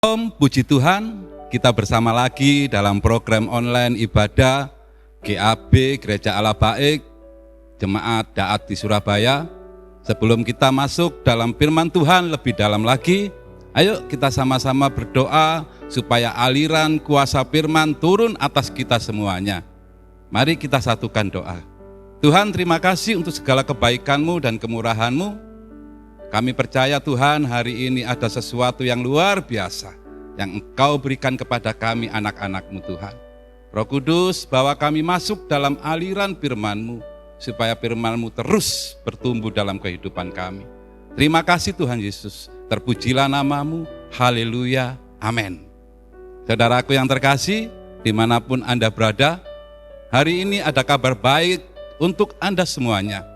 Puji Tuhan, kita bersama lagi dalam program online ibadah GAB Gereja Allah Baik, Jemaat Daat di Surabaya. Sebelum kita masuk dalam firman Tuhan lebih dalam lagi, ayo kita sama-sama berdoa supaya aliran kuasa firman turun atas kita semuanya. Mari kita satukan doa. Tuhan, terima kasih untuk segala kebaikan-Mu dan kemurahan-Mu. Kami percaya Tuhan, hari ini ada sesuatu yang luar biasa yang Engkau berikan kepada kami anak-anak-Mu Tuhan. Roh Kudus, bawa kami masuk dalam aliran firman-Mu, supaya firman-Mu terus bertumbuh dalam kehidupan kami. Terima kasih Tuhan Yesus, terpujilah nama-Mu, haleluya, amin. Saudaraku yang terkasih, dimanapun Anda berada, hari ini ada kabar baik untuk Anda semuanya.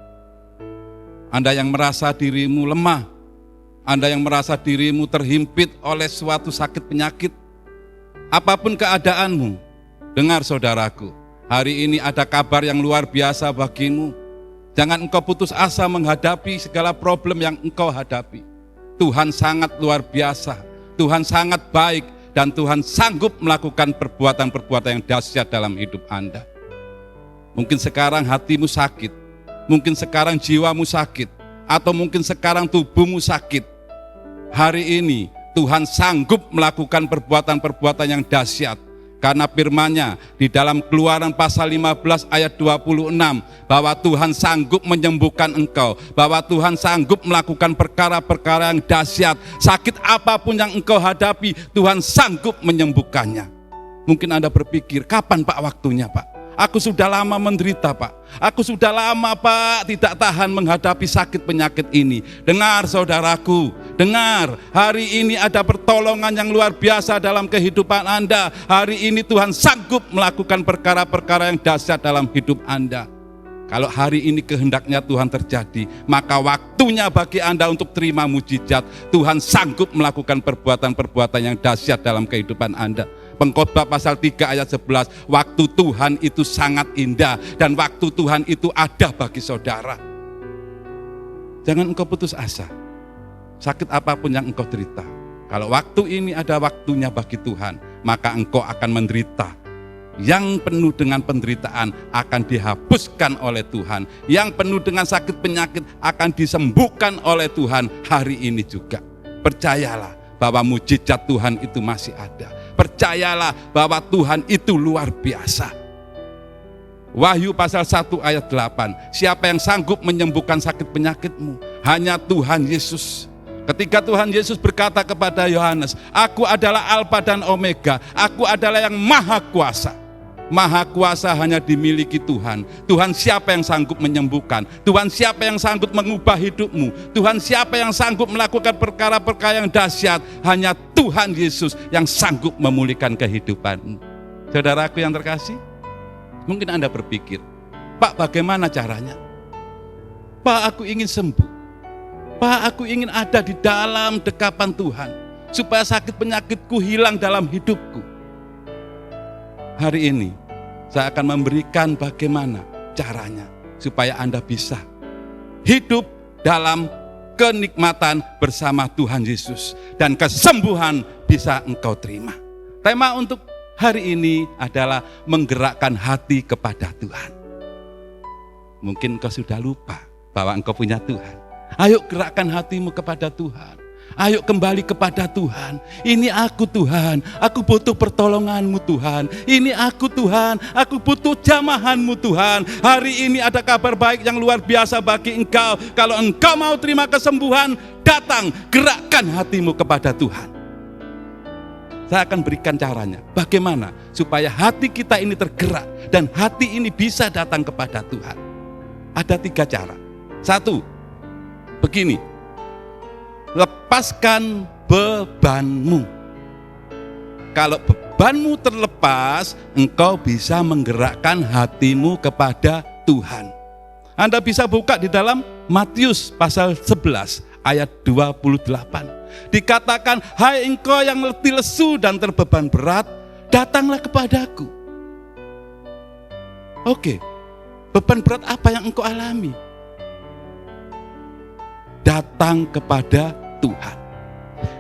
Anda yang merasa dirimu lemah, Anda yang merasa dirimu terhimpit oleh suatu sakit penyakit, apapun keadaanmu, dengar saudaraku, hari ini ada kabar yang luar biasa bagimu. Jangan engkau putus asa menghadapi segala problem yang engkau hadapi. Tuhan sangat luar biasa, Tuhan sangat baik, dan Tuhan sanggup melakukan perbuatan-perbuatan yang dahsyat dalam hidup Anda. Mungkin sekarang hatimu sakit, mungkin sekarang jiwamu sakit, atau mungkin sekarang tubuhmu sakit. Hari ini Tuhan sanggup melakukan perbuatan-perbuatan yang dahsyat. Karena firman-Nya di dalam Keluaran pasal 15 ayat 26, bahwa Tuhan sanggup menyembuhkan engkau, bahwa Tuhan sanggup melakukan perkara-perkara yang dahsyat. Sakit apapun yang engkau hadapi, Tuhan sanggup menyembuhkannya. Mungkin Anda berpikir, kapan Pak waktunya Pak? Aku sudah lama menderita Pak, aku sudah lama Pak tidak tahan menghadapi sakit penyakit ini. Dengar saudaraku, dengar, hari ini ada pertolongan yang luar biasa dalam kehidupan Anda. Hari ini Tuhan sanggup melakukan perkara-perkara yang dahsyat dalam hidup Anda. Kalau hari ini kehendaknya Tuhan terjadi, maka waktunya bagi Anda untuk terima mujizat. Tuhan sanggup melakukan perbuatan-perbuatan yang dahsyat dalam kehidupan Anda. Pengkhotbah pasal 3 ayat 11, waktu Tuhan itu sangat indah dan waktu Tuhan itu ada bagi saudara. Jangan engkau putus asa, sakit apapun yang engkau derita. Kalau waktu ini ada waktunya bagi Tuhan, maka engkau akan menderita. Yang penuh dengan penderitaan akan dihapuskan oleh Tuhan. Yang penuh dengan sakit penyakit akan disembuhkan oleh Tuhan hari ini juga. Percayalah bahwa mujizat Tuhan itu masih ada. Percayalah bahwa Tuhan itu luar biasa. Wahyu pasal 1 ayat 8. Siapa yang sanggup menyembuhkan sakit penyakitmu? Hanya Tuhan Yesus. Ketika Tuhan Yesus berkata kepada Yohanes, aku adalah Alfa dan Omega, aku adalah yang maha kuasa. Maha kuasa hanya dimiliki Tuhan. Tuhan siapa yang sanggup menyembuhkan? Tuhan siapa yang sanggup mengubah hidupmu? Tuhan siapa yang sanggup melakukan perkara-perkara yang dahsyat? Hanya Tuhan Yesus yang sanggup memulihkan kehidupanmu. Saudaraku yang terkasih, mungkin Anda berpikir, Pak, bagaimana caranya? Pak, aku ingin sembuh. Pak, aku ingin ada di dalam dekapan Tuhan, supaya sakit penyakitku hilang dalam hidupku. Hari ini saya akan memberikan bagaimana caranya supaya Anda bisa hidup dalam kenikmatan bersama Tuhan Yesus dan kesembuhan bisa engkau terima. Tema untuk hari ini adalah menggerakkan hati kepada Tuhan. Mungkin engkau sudah lupa bahwa engkau punya Tuhan. Ayo gerakkan hatimu kepada Tuhan. Ayo kembali kepada Tuhan. Ini aku Tuhan, aku butuh pertolonganmu Tuhan. Ini aku Tuhan, aku butuh jamahanmu Tuhan. Hari ini ada kabar baik yang luar biasa bagi engkau. Kalau engkau mau terima kesembuhan, datang, gerakkan hatimu kepada Tuhan. Saya akan berikan caranya. Bagaimana supaya hati kita ini tergerak dan hati ini bisa datang kepada Tuhan. Ada 3 cara. 1, begini. Lepaskan bebanmu. Kalau bebanmu terlepas, engkau bisa menggerakkan hatimu kepada Tuhan. Anda bisa buka di dalam Matius pasal 11 ayat 28. Dikatakan, hai engkau yang letih lesu dan terbeban berat, datanglah kepadaku. Oke, beban berat apa yang engkau alami? Datang kepada Tuhan.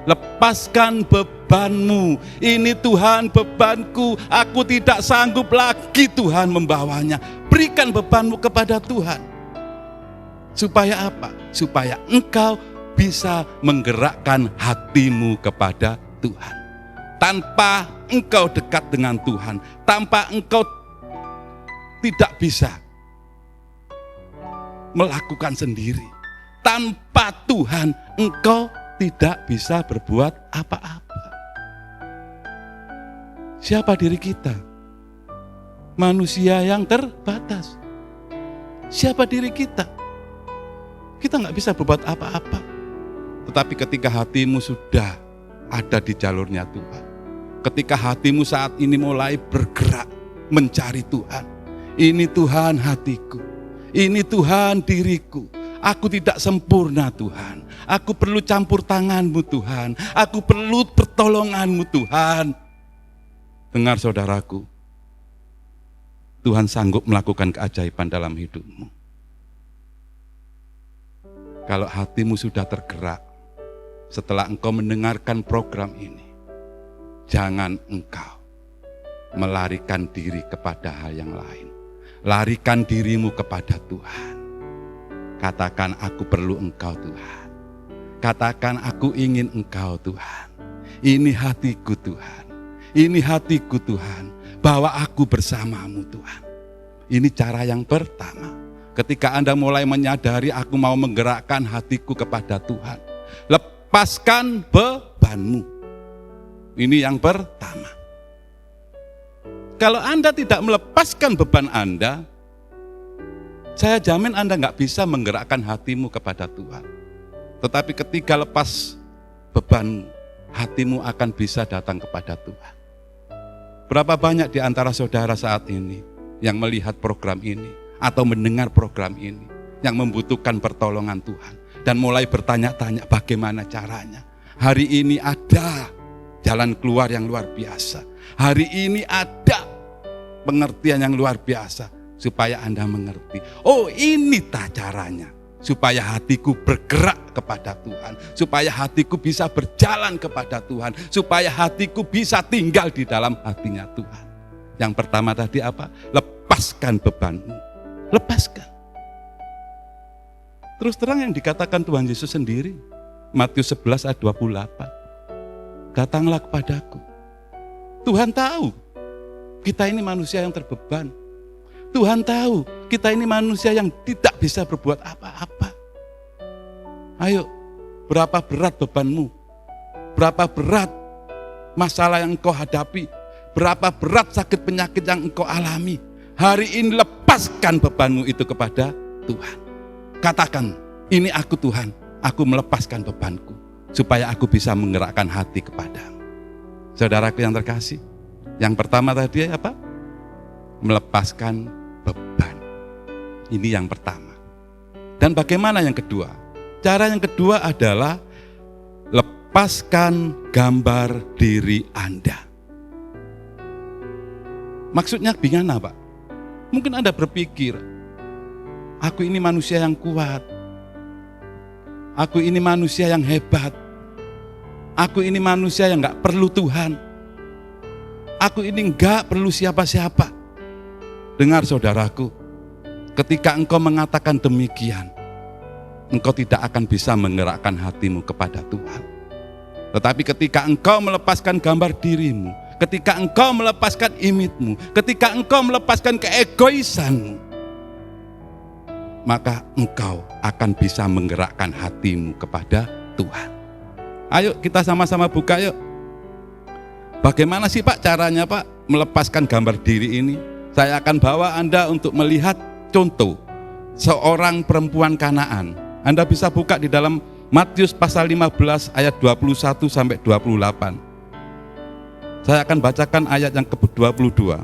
Lepaskan beban bebanmu. Ini Tuhan bebanku, aku tidak sanggup lagi Tuhan membawanya. Berikan bebanmu kepada Tuhan. Supaya apa? Supaya engkau bisa menggerakkan hatimu kepada Tuhan. Tanpa engkau dekat dengan Tuhan, tanpa engkau tidak bisa melakukan sendiri. Tanpa Tuhan, engkau tidak bisa berbuat apa-apa. Siapa diri kita? Manusia yang terbatas. Siapa diri kita? Kita nggak bisa berbuat apa-apa. Tetapi ketika hatimu sudah ada di jalurnya Tuhan, ketika hatimu saat ini mulai bergerak mencari Tuhan, ini Tuhan hatiku, ini Tuhan diriku, aku tidak sempurna Tuhan, aku perlu campur tangan-Mu Tuhan, aku perlu pertolongan-Mu Tuhan. Dengar saudaraku, Tuhan sanggup melakukan keajaiban dalam hidupmu. Kalau hatimu sudah tergerak, setelah engkau mendengarkan program ini, jangan engkau melarikan diri kepada hal yang lain. Larikan dirimu kepada Tuhan. Katakan, aku perlu Engkau Tuhan. Katakan, aku ingin Engkau Tuhan. Ini hatiku Tuhan. Ini hatiku Tuhan. Bawa aku bersamamu Tuhan. Ini cara yang pertama. Ketika Anda mulai menyadari aku mau menggerakkan hatiku kepada Tuhan, lepaskan bebanmu. Ini yang pertama. Kalau Anda tidak melepaskan beban Anda, saya jamin Anda nggak bisa menggerakkan hatimu kepada Tuhan. Tetapi ketika lepas beban, hatimu akan bisa datang kepada Tuhan. Berapa banyak di antara saudara saat ini yang melihat program ini atau mendengar program ini yang membutuhkan pertolongan Tuhan dan mulai bertanya-tanya bagaimana caranya. Hari ini ada jalan keluar yang luar biasa. Hari ini ada pengertian yang luar biasa supaya Anda mengerti. Oh, ini caranya. Supaya hatiku bergerak kepada Tuhan, supaya hatiku bisa berjalan kepada Tuhan, supaya hatiku bisa tinggal di dalam hatinya Tuhan. Yang pertama tadi apa? Lepaskan bebanmu. Lepaskan. Terus terang yang dikatakan Tuhan Yesus sendiri, Matius 11 ayat 28. Datanglah kepadaku. Tuhan tahu kita ini manusia yang terbeban. Tuhan tahu kita ini manusia yang tidak bisa berbuat apa-apa. Ayo, berapa berat bebanmu? Berapa berat masalah yang engkau hadapi? Berapa berat sakit penyakit yang engkau alami? Hari ini lepaskan bebanmu itu kepada Tuhan. Katakan, ini aku Tuhan, aku melepaskan bebanku, supaya aku bisa menggerakkan hati kepadamu. Saudaraku yang terkasih, yang pertama tadi apa? Melepaskan beban. Ini yang pertama. Dan bagaimana yang kedua? Cara yang kedua adalah lepaskan gambar diri Anda. Maksudnya bagaimana, Pak? Mungkin Anda berpikir, aku ini manusia yang kuat. Aku ini manusia yang hebat. Aku ini manusia yang gak perlu Tuhan. Aku ini gak perlu siapa-siapa. Dengar saudaraku, ketika engkau mengatakan demikian, engkau tidak akan bisa menggerakkan hatimu kepada Tuhan. Tetapi ketika engkau melepaskan gambar dirimu, ketika engkau melepaskan image-mu, ketika engkau melepaskan keegoisanmu, maka engkau akan bisa menggerakkan hatimu kepada Tuhan. Ayo kita sama-sama buka yuk. Bagaimana sih Pak caranya Pak melepaskan gambar diri ini? Saya akan bawa Anda untuk melihat contoh seorang perempuan Kanaan. Anda bisa buka di dalam Matius pasal 15 ayat 21 sampai 28. Saya akan bacakan ayat yang ke-22.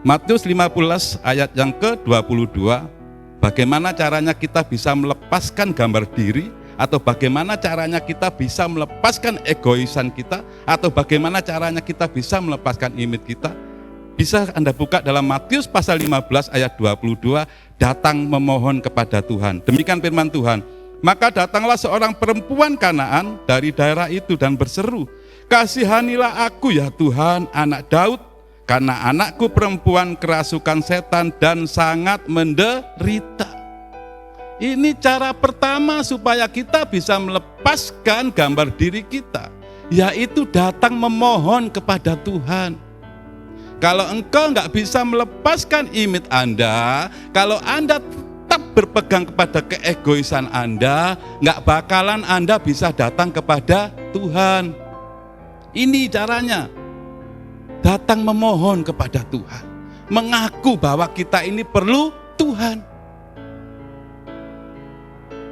Matius 15 ayat yang ke-22. Bagaimana caranya kita bisa melepaskan gambar diri, atau bagaimana caranya kita bisa melepaskan egoisan kita, atau bagaimana caranya kita bisa melepaskan image kita. Bisa Anda buka dalam Matius pasal 15 ayat 22, datang memohon kepada Tuhan. Demikian firman Tuhan. Maka datanglah seorang perempuan Kanaan dari daerah itu dan berseru, Kasihanilah aku ya Tuhan, anak Daud, karena anakku perempuan kerasukan setan dan sangat menderita. Ini cara pertama supaya kita bisa melepaskan gambar diri kita, yaitu datang memohon kepada Tuhan. Kalau engkau nggak bisa melepaskan image Anda, kalau Anda tetap berpegang kepada keegoisan Anda, nggak bakalan Anda bisa datang kepada Tuhan. Ini caranya. Datang memohon kepada Tuhan, mengaku bahwa kita ini perlu Tuhan.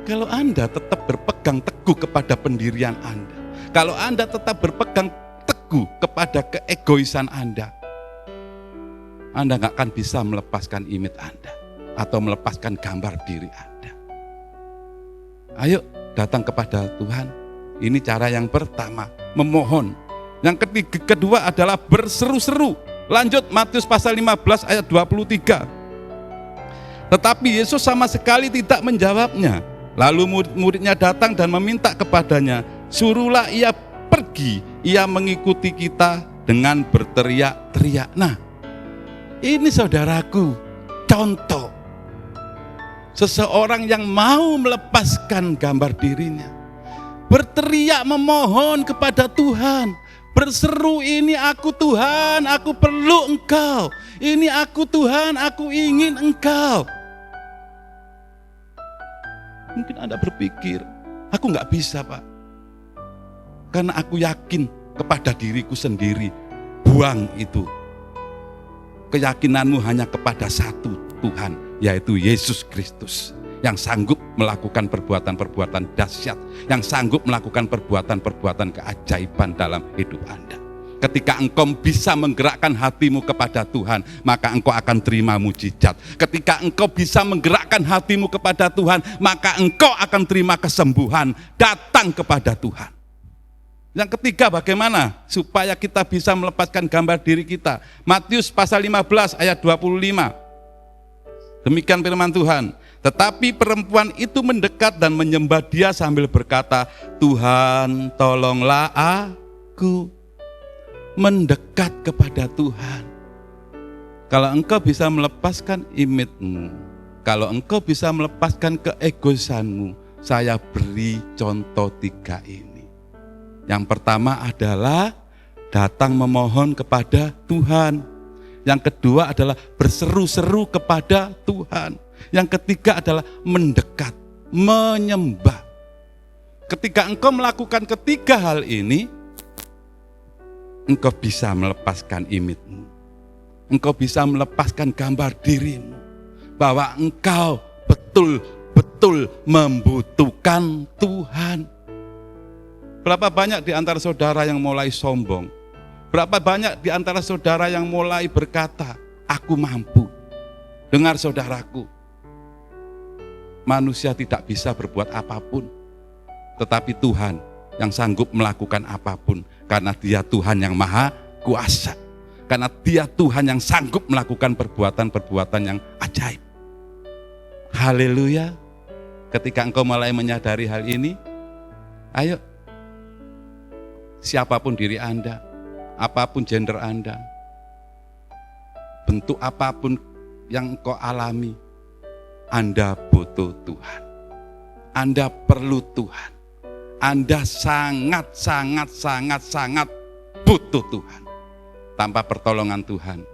Kalau Anda tetap berpegang teguh kepada pendirian Anda, kalau Anda tetap berpegang teguh kepada keegoisan Anda nggak akan bisa melepaskan image Anda atau melepaskan gambar diri Anda. Ayo datang kepada Tuhan. Ini cara yang pertama, memohon. Yang kedua adalah berseru-seru. Lanjut Matius pasal 15 ayat 23. Tetapi Yesus sama sekali tidak menjawabnya. Lalu murid-muridnya datang dan meminta kepadanya, suruhlah ia pergi, ia mengikuti kita dengan berteriak-teriak. Nah, ini saudaraku, contoh seseorang yang mau melepaskan gambar dirinya, berteriak memohon kepada Tuhan. Berseru, ini aku Tuhan, aku perlu Engkau. Ini aku Tuhan, aku ingin Engkau. Mungkin Anda berpikir, aku nggak bisa Pak. Karena aku yakin kepada diriku sendiri. Buang itu. Keyakinanmu hanya kepada satu Tuhan, yaitu Yesus Kristus. Yang sanggup melakukan perbuatan-perbuatan dahsyat, yang sanggup melakukan perbuatan-perbuatan keajaiban dalam hidup Anda. Ketika engkau bisa menggerakkan hatimu kepada Tuhan, maka engkau akan terima mujizat. Ketika engkau bisa menggerakkan hatimu kepada Tuhan, maka engkau akan terima kesembuhan. Datang kepada Tuhan. Yang ketiga, bagaimana supaya kita bisa melepaskan gambar diri kita? Matius pasal 15 ayat 25. Demikian firman Tuhan. Tetapi perempuan itu mendekat dan menyembah Dia sambil berkata, Tuhan tolonglah aku. Mendekat kepada Tuhan. Kalau engkau bisa melepaskan image-mu, kalau engkau bisa melepaskan keegoisanmu, saya beri contoh 3 ini. Yang pertama adalah datang memohon kepada Tuhan. Yang kedua adalah berseru-seru kepada Tuhan. Yang ketiga adalah mendekat, menyembah. Ketika engkau melakukan ketiga hal ini, engkau bisa melepaskan image-mu. Engkau bisa melepaskan gambar dirimu. Bahwa engkau betul-betul membutuhkan Tuhan. Berapa banyak di antara saudara yang mulai sombong? Berapa banyak di antara saudara yang mulai berkata, aku mampu. Dengar saudaraku, manusia tidak bisa berbuat apapun, tetapi Tuhan yang sanggup melakukan apapun, karena Dia Tuhan yang maha kuasa, karena Dia Tuhan yang sanggup melakukan perbuatan-perbuatan yang ajaib. Haleluya. Ketika engkau mulai menyadari hal ini, ayo, siapapun diri Anda, apapun gender Anda, bentuk apapun yang engkau alami, Anda butuh Tuhan. Anda perlu Tuhan. Anda sangat butuh Tuhan. Tanpa pertolongan Tuhan,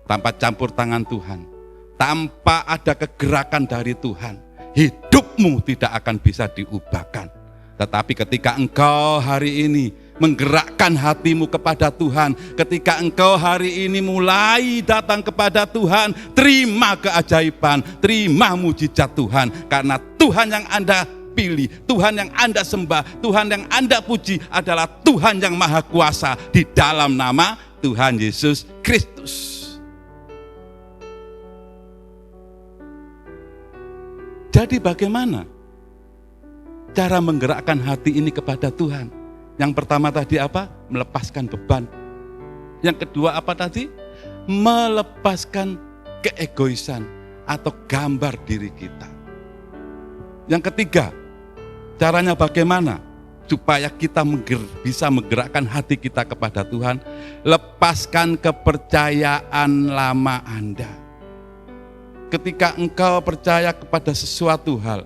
tanpa campur tangan Tuhan, tanpa ada kegerakan dari Tuhan, hidupmu tidak akan bisa diubahkan. Tetapi ketika engkau hari ini menggerakkan hatimu kepada Tuhan, ketika engkau hari ini mulai datang kepada Tuhan, terima keajaiban, terima mujizat Tuhan. Karena Tuhan yang Anda pilih, Tuhan yang Anda sembah, Tuhan yang Anda puji adalah Tuhan yang maha kuasa di dalam nama Tuhan Yesus Kristus. Jadi bagaimana cara menggerakkan hati ini kepada Tuhan? Yang pertama tadi apa? Melepaskan beban. Yang kedua apa tadi? Melepaskan keegoisan atau gambar diri kita. Yang ketiga, caranya bagaimana? supaya kita bisa menggerakkan hati kita kepada Tuhan, lepaskan kepercayaan lama Anda. Ketika engkau percaya kepada sesuatu hal,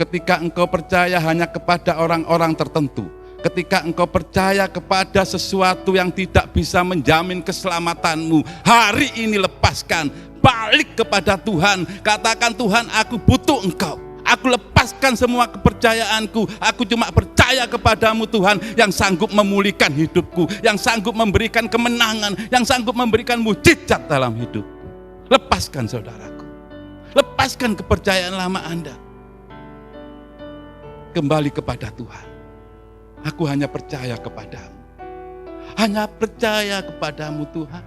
ketika engkau percaya hanya kepada orang-orang tertentu, ketika engkau percaya kepada sesuatu yang tidak bisa menjamin keselamatanmu, hari ini lepaskan, balik kepada Tuhan, katakan, Tuhan, aku butuh engkau. Aku lepaskan semua kepercayaanku. Aku cuma percaya kepadamu, Tuhan, yang sanggup memulihkan hidupku, yang sanggup memberikan kemenangan, yang sanggup memberikan mujizat dalam hidupku. Lepaskan, saudaraku. Lepaskan kepercayaan lama Anda. Kembali kepada Tuhan. Aku hanya percaya kepadamu. Hanya percaya kepadamu, Tuhan.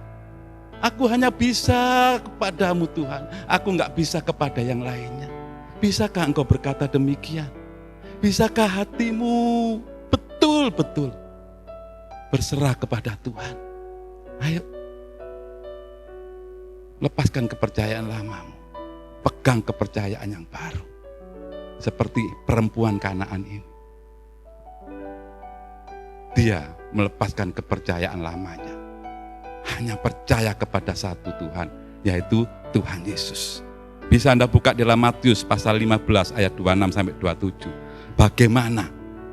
Aku hanya bisa kepadamu, Tuhan. Aku enggak bisa kepada yang lainnya. Bisakah engkau berkata demikian? Bisakah hatimu betul-betul berserah kepada Tuhan? Ayo, lepaskan kepercayaan lamamu, pegang kepercayaan yang baru. Seperti perempuan Kanaan ini. Dia melepaskan kepercayaan lamanya. Hanya percaya kepada satu Tuhan, yaitu Tuhan Yesus. Bisa Anda buka di dalam Matius pasal 15 ayat 26-27. Bagaimana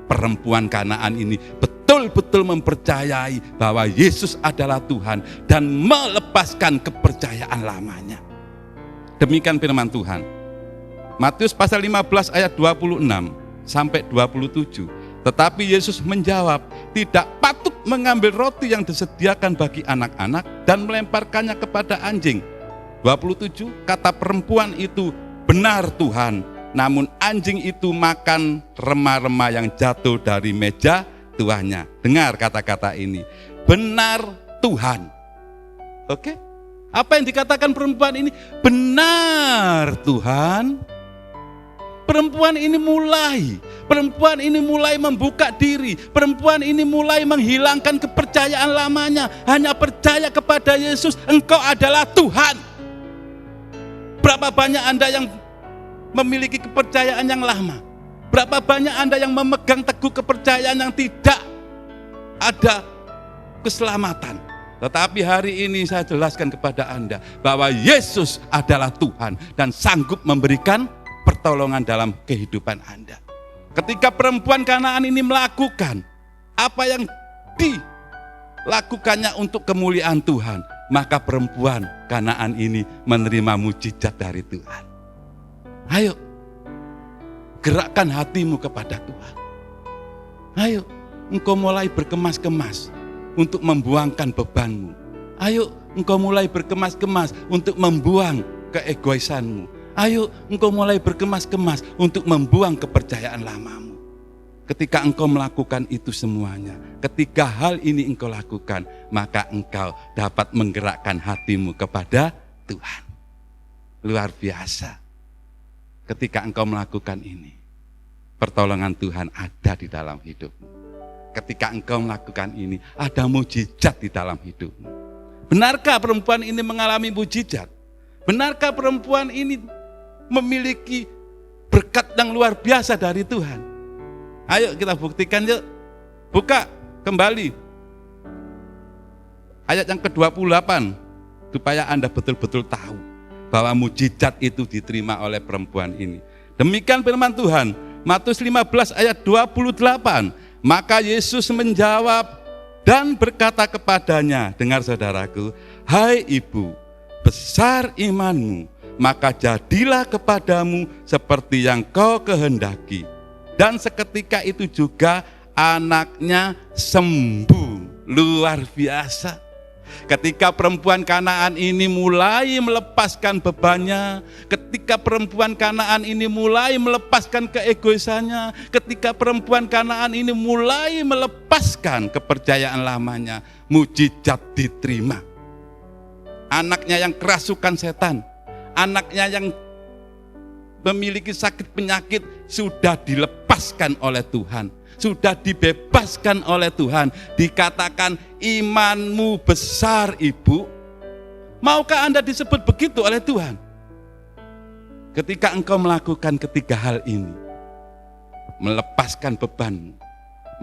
perempuan Kanaan ini betul-betul mempercayai bahwa Yesus adalah Tuhan dan melepaskan kepercayaan lamanya. Demikian firman Tuhan. Matius pasal 15 ayat 26-27. Tetapi Yesus menjawab, tidak patut mengambil roti yang disediakan bagi anak-anak dan melemparkannya kepada anjing. 27, kata perempuan itu, benar Tuhan, namun anjing itu makan remah-remah yang jatuh dari meja tuannya. Dengar kata-kata ini, benar Tuhan. Oke? Apa yang dikatakan perempuan ini? Benar Tuhan. Perempuan ini mulai membuka diri. Perempuan ini mulai menghilangkan kepercayaan lamanya. Hanya percaya kepada Yesus, engkau adalah Tuhan. Berapa banyak Anda yang memiliki kepercayaan yang lama? Berapa banyak Anda yang memegang teguh kepercayaan yang tidak ada keselamatan? Tetapi hari ini saya jelaskan kepada Anda bahwa Yesus adalah Tuhan dan sanggup memberikan pertolongan dalam kehidupan Anda. Ketika perempuan Kanaan ini melakukan apa yang dilakukannya untuk kemuliaan Tuhan, maka perempuan Kanaan ini menerima mujizat dari Tuhan. Ayo, gerakkan hatimu kepada Tuhan. Ayo, engkau mulai berkemas-kemas untuk membuangkan bebanmu. Ayo, engkau mulai berkemas-kemas untuk membuang keegoisanmu. Ayo, engkau mulai berkemas-kemas untuk membuang kepercayaan lamamu. Ketika engkau melakukan itu semuanya, ketika hal ini engkau lakukan, maka engkau dapat menggerakkan hatimu kepada Tuhan. Luar biasa. Ketika engkau melakukan ini, pertolongan Tuhan ada di dalam hidupmu. Ketika engkau melakukan ini, ada mujizat di dalam hidupmu. Benarkah perempuan ini mengalami mujizat? Benarkah perempuan ini memiliki berkat yang luar biasa dari Tuhan? Ayo kita buktikan yuk. Buka kembali ayat yang ke-28 supaya Anda betul-betul tahu bahwa mujizat itu diterima oleh perempuan ini. Demikian firman Tuhan, Matius 15 ayat 28. Maka Yesus menjawab dan berkata kepadanya, dengar saudaraku, hai ibu, besar imanmu, maka jadilah kepadamu seperti yang kau kehendaki. Dan seketika itu juga anaknya sembuh. Luar biasa. Ketika perempuan Kanaan ini mulai melepaskan bebannya, ketika perempuan Kanaan ini mulai melepaskan keegoisannya, ketika perempuan Kanaan ini mulai melepaskan kepercayaan lamanya, mujizat diterima. Anaknya yang kerasukan setan, anaknya yang memiliki sakit penyakit sudah dilepaskan oleh Tuhan, sudah dibebaskan oleh Tuhan. Dikatakan imanmu besar ibu. Maukah Anda disebut begitu oleh Tuhan? Ketika engkau melakukan ketiga hal ini, melepaskan bebanmu,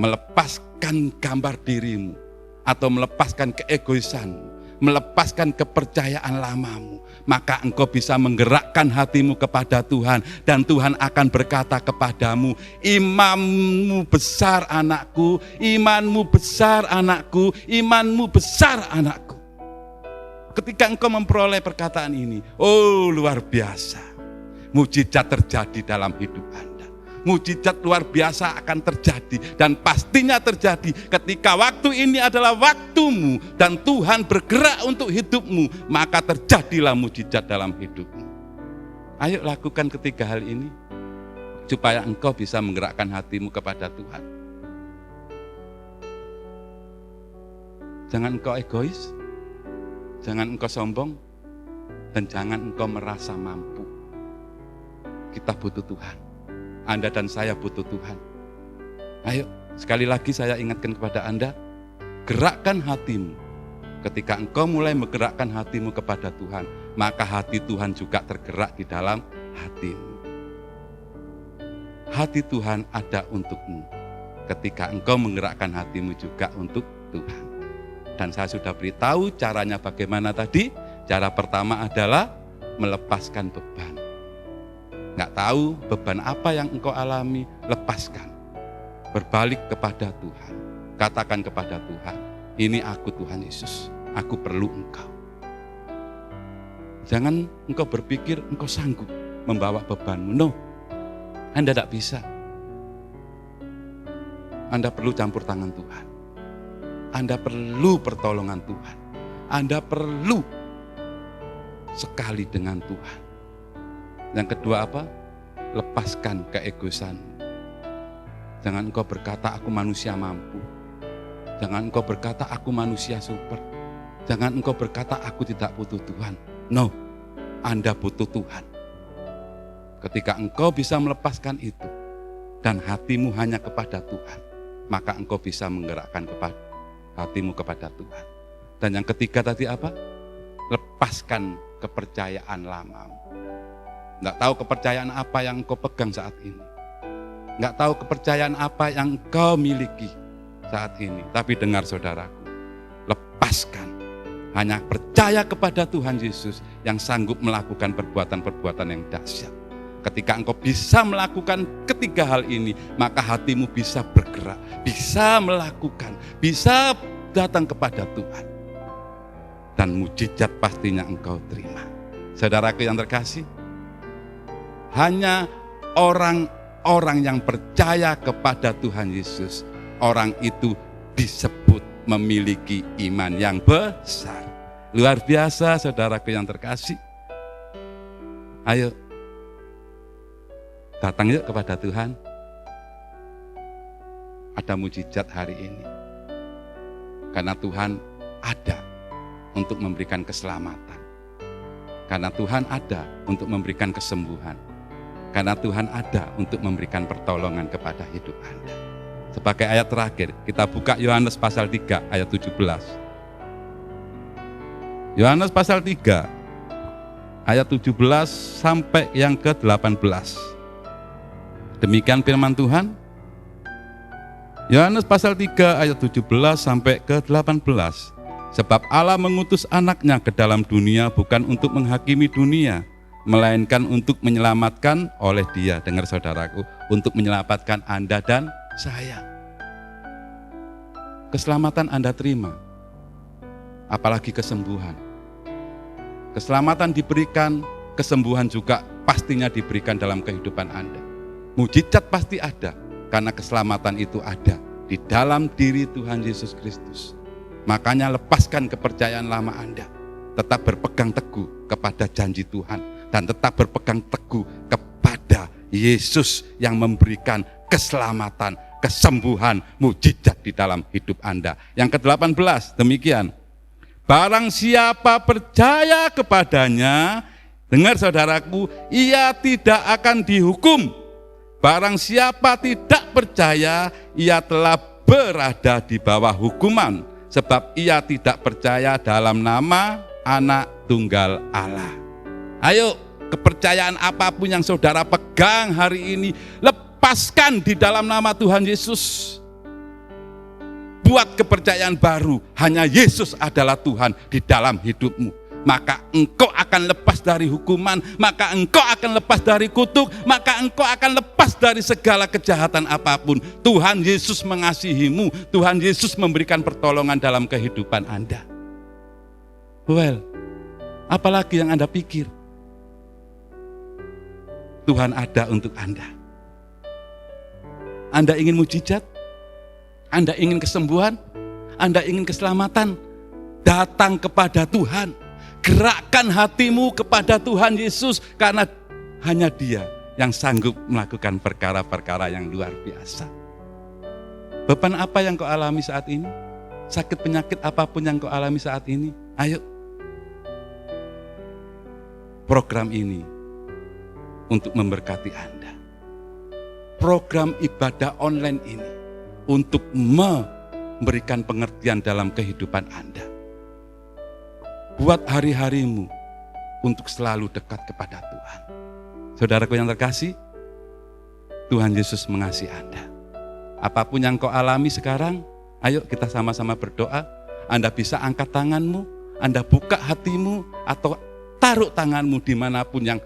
melepaskan gambar dirimu, atau melepaskan keegoisanmu, melepaskan kepercayaan lamamu, maka engkau bisa menggerakkan hatimu kepada Tuhan, dan Tuhan akan berkata kepadamu, imanmu besar anakku, imanmu besar anakku, imanmu besar anakku. Ketika engkau memperoleh perkataan ini, oh luar biasa, mujizat terjadi dalam hidup Anda. Mujizat luar biasa akan terjadi, dan pastinya terjadi ketika waktu ini adalah waktumu dan Tuhan bergerak untuk hidupmu, maka terjadilah mujizat dalam hidupmu. Ayo lakukan ketiga hal ini supaya engkau bisa menggerakkan hatimu kepada Tuhan. Jangan engkau egois, jangan engkau sombong, dan jangan engkau merasa mampu. Kita butuh Tuhan. Anda dan saya butuh Tuhan. Ayo, sekali lagi saya ingatkan kepada Anda, gerakkan hatimu. Ketika engkau mulai menggerakkan hatimu kepada Tuhan, maka hati Tuhan juga tergerak di dalam hatimu. Hati Tuhan ada untukmu ketika engkau menggerakkan hatimu juga untuk Tuhan. Dan saya sudah beritahu caranya bagaimana tadi. Cara pertama adalah melepaskan beban. Nggak tahu beban apa yang engkau alami, lepaskan. Berbalik kepada Tuhan. Katakan kepada Tuhan, ini aku Tuhan Yesus, aku perlu engkau. Jangan engkau berpikir engkau sanggup membawa bebanmu. No, Anda tidak bisa. Anda perlu campur tangan Tuhan. Anda perlu pertolongan Tuhan. Anda perlu sekali dengan Tuhan. Yang kedua apa? Lepaskan keegoisan. Jangan engkau berkata aku manusia mampu. Jangan engkau berkata aku manusia super. Jangan engkau berkata aku tidak butuh Tuhan. No, Anda butuh Tuhan. Ketika engkau bisa melepaskan itu dan hatimu hanya kepada Tuhan, maka engkau bisa menggerakkan hatimu kepada Tuhan. Dan yang ketiga tadi apa? Lepaskan kepercayaan lamamu. Enggak tahu kepercayaan apa yang engkau pegang saat ini. Enggak tahu kepercayaan apa yang engkau miliki saat ini. Tapi dengar saudaraku, lepaskan. Hanya percaya kepada Tuhan Yesus yang sanggup melakukan perbuatan-perbuatan yang dahsyat. Ketika engkau bisa melakukan ketiga hal ini, maka hatimu bisa bergerak, bisa melakukan, bisa datang kepada Tuhan. Dan mujizat pastinya engkau terima. Saudaraku yang terkasih, hanya orang-orang yang percaya kepada Tuhan Yesus, orang itu disebut memiliki iman yang besar. Luar biasa saudaraku yang terkasih. Ayo, datang yuk kepada Tuhan. Ada mujizat hari ini. Karena Tuhan ada untuk memberikan keselamatan. Karena Tuhan ada untuk memberikan kesembuhan. Karena Tuhan ada untuk memberikan pertolongan kepada hidup Anda. Sebagai ayat terakhir, kita buka Yohanes pasal 3 ayat 17. Yohanes pasal 3 ayat 17 sampai yang ke-18. Demikian firman Tuhan. Yohanes pasal 3 ayat 17 sampai ke-18. Sebab Allah mengutus anaknya ke dalam dunia bukan untuk menghakimi dunia, melainkan untuk menyelamatkan oleh Dia. Dengar saudaraku, untuk menyelamatkan Anda dan saya. Keselamatan Anda terima, apalagi kesembuhan. Keselamatan diberikan, kesembuhan juga pastinya diberikan dalam kehidupan Anda. Mujizat pasti ada, karena keselamatan itu ada di dalam diri Tuhan Yesus Kristus. Makanya lepaskan kepercayaan lama Anda, tetap berpegang teguh kepada janji Tuhan, dan tetap berpegang teguh kepada Yesus yang memberikan keselamatan, kesembuhan, mujizat di dalam hidup Anda. Yang ke-18, demikian. Barang siapa percaya kepadanya, dengar saudaraku, ia tidak akan dihukum. Barang siapa tidak percaya, ia telah berada di bawah hukuman, sebab ia tidak percaya dalam nama Anak Tunggal Allah. Ayo, kepercayaan apapun yang saudara pegang hari ini, lepaskan di dalam nama Tuhan Yesus. membuat kepercayaan baru, hanya Yesus adalah Tuhan di dalam hidupmu, maka engkau akan lepas dari hukuman, maka engkau akan lepas dari kutuk, maka engkau akan lepas dari segala kejahatan apapun. Tuhan Yesus mengasihimu, Tuhan Yesus memberikan pertolongan dalam kehidupan Anda. Well, apalagi yang Anda pikir? Tuhan ada untuk Anda. Anda ingin mujizat? Anda ingin kesembuhan? Anda ingin keselamatan? Datang kepada Tuhan. Gerakkan hatimu kepada Tuhan Yesus, karena hanya Dia yang sanggup melakukan perkara-perkara yang luar biasa. Beban apa yang kau alami saat ini? Sakit penyakit apapun yang kau alami saat ini, ayo. Program ini untuk memberkati Anda. Program ibadah online ini untuk memberikan pengertian dalam kehidupan Anda. Buat hari-harimu untuk selalu dekat kepada Tuhan. Saudaraku yang terkasih, Tuhan Yesus mengasihi Anda. Apapun yang kau alami sekarang, ayo kita sama-sama berdoa. Anda bisa angkat tanganmu, Anda buka hatimu, atau taruh tanganmu dimanapun yang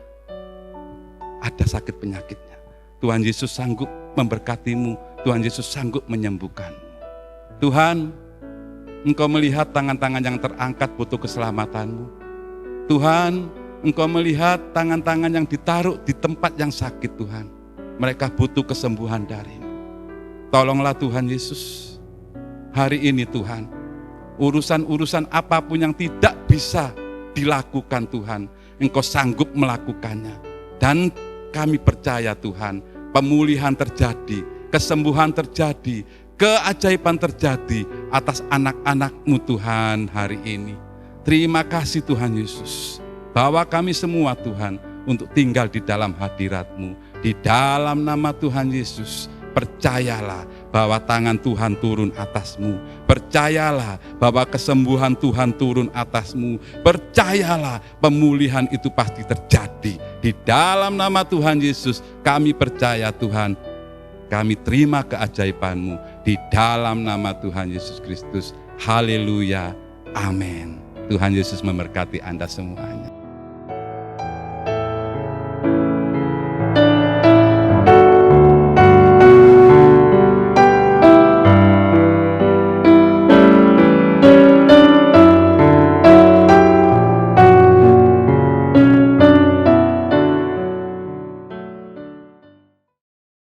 ada sakit penyakitnya. Tuhan Yesus sanggup memberkatimu, Tuhan Yesus sanggup menyembuhkanmu. Tuhan, Engkau melihat tangan-tangan yang terangkat butuh keselamatanmu. Tuhan, Engkau melihat tangan-tangan yang ditaruh di tempat yang sakit Tuhan. Mereka butuh kesembuhan darimu. Tolonglah Tuhan Yesus. Hari ini Tuhan, urusan-urusan apapun yang tidak bisa dilakukan Tuhan, Engkau sanggup melakukannya. Dan kami percaya Tuhan, pemulihan terjadi, kesembuhan terjadi, keajaiban terjadi atas anak-anak-Mu Tuhan hari ini. Terima kasih Tuhan Yesus. Bawa kami semua Tuhan untuk tinggal di dalam hadirat-Mu. Di dalam nama Tuhan Yesus, percayalah bahwa tangan Tuhan turun atasmu. Percayalah bahwa kesembuhan Tuhan turun atasmu. Percayalah pemulihan itu pasti terjadi. Di dalam nama Tuhan Yesus, kami percaya Tuhan. Kami terima keajaiban-Mu di dalam nama Tuhan Yesus Kristus. Haleluya. Amin. Tuhan Yesus memberkati Anda semuanya.